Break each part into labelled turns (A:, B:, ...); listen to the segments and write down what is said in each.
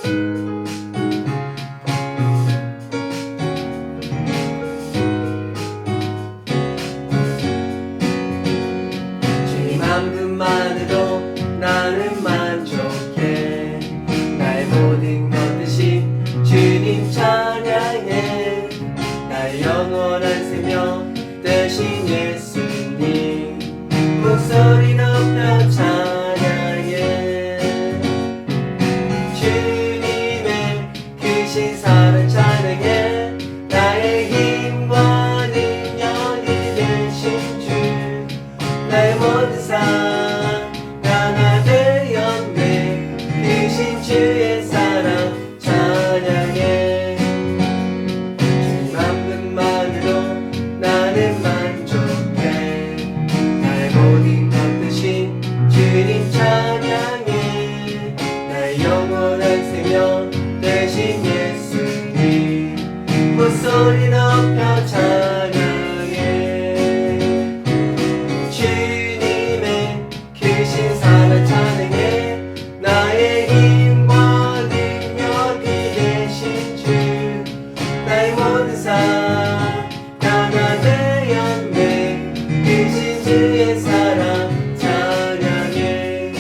A: 주님 한 분만으로 나는 만족해. 나의 모든 것 대신 주님 찬양해. 나의 영원한 생명 대신 예수님 목소리 높여 찬양해. 주님의 크신 사랑 찬양해. 나의 힘과 능력이 되신 주 나의 모든 삶 하나 되었네. 크신 주의 사랑 찬양해. 주님 한 분만으로 나는 만족해. 나의 모든 것 대신 주님 찬양해. 나의 영원한 생명 대신 예수님 목소리 높여 찬양해. 주님의 크신 사랑 찬양해. 나의 힘과 능력이 되신 주 나의 모든 삶 하나 되었네. 크신 주의 사랑 찬양해.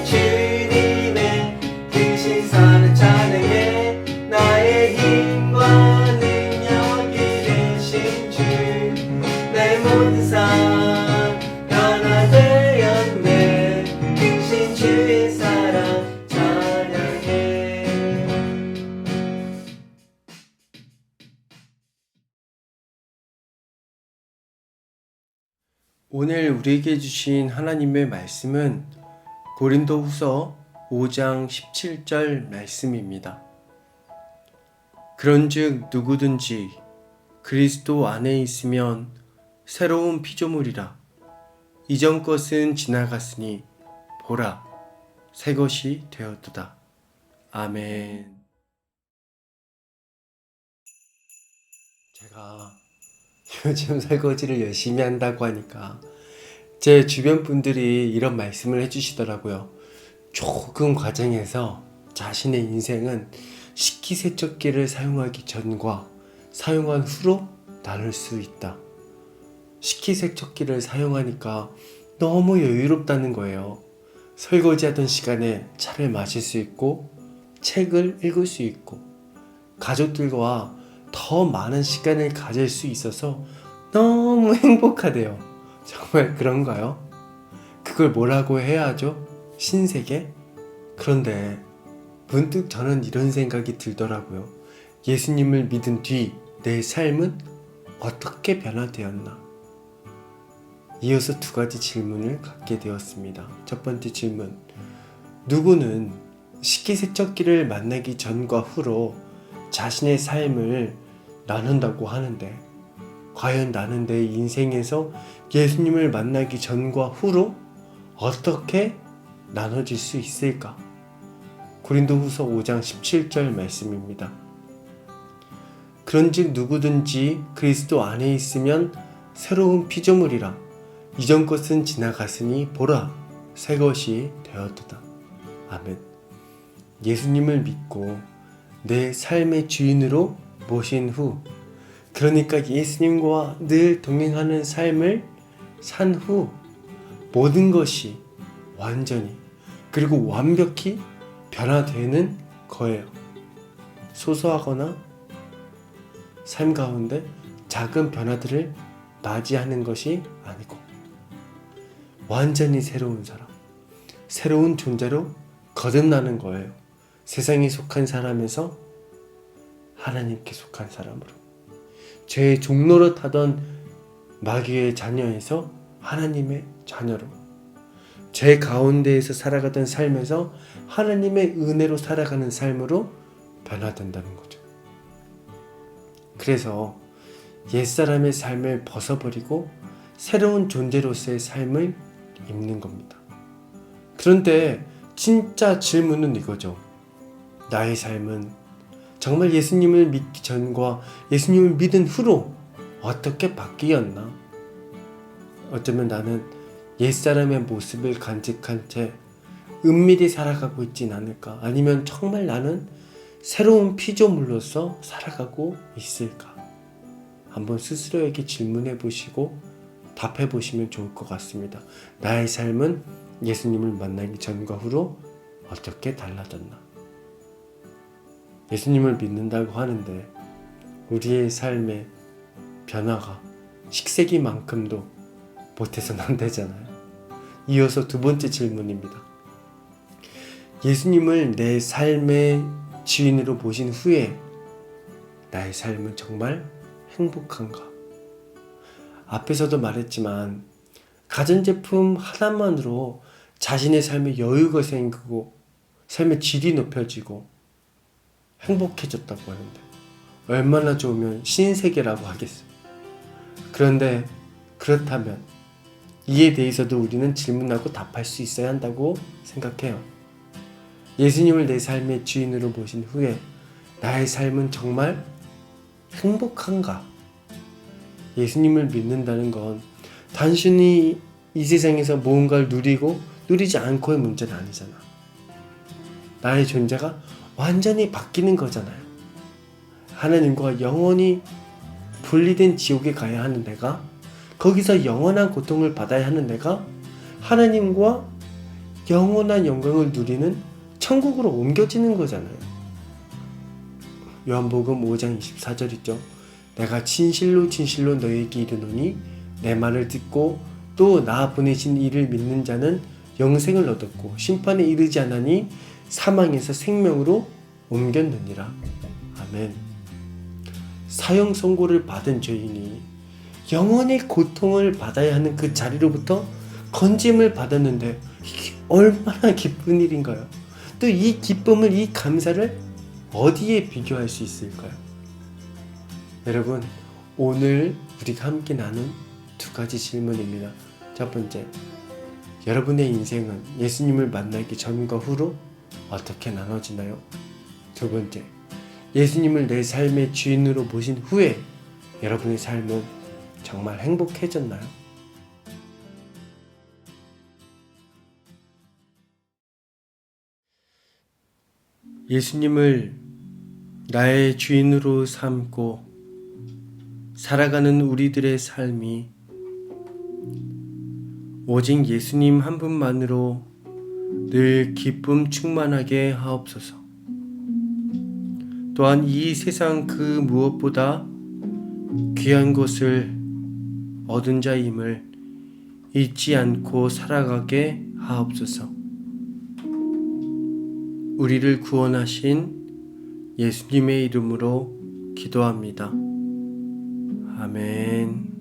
A: 주님의 크신 사랑 찬양해. 나의 힘과 능력이 되신 주 나의 모든 삶 하나 되었네. 크신 주의 사랑 찬양해.
B: 오늘 우리에게 주신 하나님의 말씀은 고린도후서 5장 17절 말씀입니다. 그런즉 누구든지 그리스도 안에 있으면 새로운 피조물이라. 이전 것은 지나갔으니 보라, 새 것이 되었도다. 아멘. 제가 요즘 설거지를 열심히 한다고 하니까 제 주변 분들이 이런 말씀을 해주시더라고요. 조금 과정에서 자신의 인생은 식기세척기를 사용하기 전과 사용한 후로 나눌 수 있다. 식기세척기를 사용하니까 너무 여유롭다는 거예요. 설거지하던 시간에 차를 마실 수 있고 책을 읽을 수 있고 가족들과 더 많은 시간을 가질 수 있어서 너무 행복하대요. 정말 그런가요? 그걸 뭐라고 해야 하죠? 신세계? 그런데 문득 저는 이런 생각이 들더라고요. 예수님을 믿은 뒤 내 삶은 어떻게 변화되었나? 이어서 두 가지 질문을 갖게 되었습니다. 첫 번째 질문, 누구는 식기세척기를 만나기 전과 후로 자신의 삶을 나눈다고 하는데 과연 나는 내 인생에서 예수님을 만나기 전과 후로 어떻게 나눠질 수 있을까? 고린도후서 5장 17절 말씀입니다. 그런즉 누구든지 그리스도 안에 있으면 새로운 피조물이라. 이전 것은 지나갔으니 보라, 새 것이 되었도다. 아멘. 예수님을 믿고 내 삶의 주인으로 모신 후, 그러니까 예수님과 늘 동행하는 삶을 산 후 모든 것이 완전히 그리고 완벽히 변화되는 거예요. 소소하거나 삶 가운데 작은 변화들을 맞이하는 것이 아니고 완전히 새로운 사람, 새로운 존재로 거듭나는 거예요. 세상에 속한 사람에서 하나님께 속한 사람으로, 죄의 종로로 타던 마귀의 자녀에서 하나님의 자녀로, 죄 가운데에서 살아가던 삶에서 하나님의 은혜로 살아가는 삶으로 변화된다는 거죠. 그래서 옛사람의 삶을 벗어버리고 새로운 존재로서의 삶을 입는 겁니다. 그런데 진짜 질문은 이거죠. 나의 삶은 정말 예수님을 믿기 전과 예수님을 믿은 후로 어떻게 바뀌었나? 어쩌면 나는 옛사람의 모습을 간직한 채 은밀히 살아가고 있진 않을까? 아니면 정말 나는 새로운 피조물로서 살아가고 있을까? 한번 스스로에게 질문해 보시고 답해 보시면 좋을 것 같습니다. 나의 삶은 예수님을 만나기 전과 후로 어떻게 달라졌나? 예수님을 믿는다고 하는데 우리의 삶의 변화가 식세기만큼도 못해서는 안 되잖아요. 이어서 두 번째 질문입니다. 예수님을 내 삶의 주인으로 모신 후에 나의 삶은 정말 행복한가? 앞에서도 말했지만 가전제품 하나만으로 자신의 삶에 여유가 생기고 삶의 질이 높여지고 행복해졌다고 하는데 얼마나 좋으면 신세계라고 하겠어요. 그런데 그렇다면 이에 대해서도 우리는 질문하고 답할 수 있어야 한다고 생각해요. 예수님을 내 삶의 주인으로 모신 후에 나의 삶은 정말 행복한가? 예수님을 믿는다는 건 단순히 이 세상에서 무언가를 누리고 누리지 않고의 문제는 아니잖아. 나의 존재가 완전히 바뀌는 거잖아요. 하나님과 영원히 분리된 지옥에 가야 하는 내가, 거기서 영원한 고통을 받아야 하는 내가 하나님과 영원한 영광을 누리는 천국으로 옮겨지는 거잖아요. 요한복음 5장 24절이죠. 내가 진실로 진실로 너희에게 이르노니 내 말을 듣고 또 나 보내신 이를 믿는 자는 영생을 얻었고 심판에 이르지 않으니 사망에서 생명으로 옮겼느니라. 아멘. 사형 선고를 받은 죄인이 영원히 고통을 받아야 하는 그 자리로부터 건짐을 받았는데 이게 얼마나 기쁜 일인가요? 또 이 기쁨을, 이 감사를 어디에 비교할 수 있을까요? 여러분, 오늘 우리가 함께 나눈 두 가지 질문입니다. 첫 번째, 여러분의 인생은 예수님을 만나기 전과 후로 어떻게 나눠지나요? 두 번째, 예수님을 내 삶의 주인으로 모신 후에 여러분의 삶은 정말 행복해졌나요? 예수님을 나의 주인으로 삼고 살아가는 우리들의 삶이 오직 예수님 한 분만으로 늘 기쁨 충만하게 하옵소서. 또한 이 세상 그 무엇보다 귀한 것을 얻은 자임을 잊지 않고 살아가게 하옵소서. 우리를 구원하신 예수님의 이름으로 기도합니다. 아멘.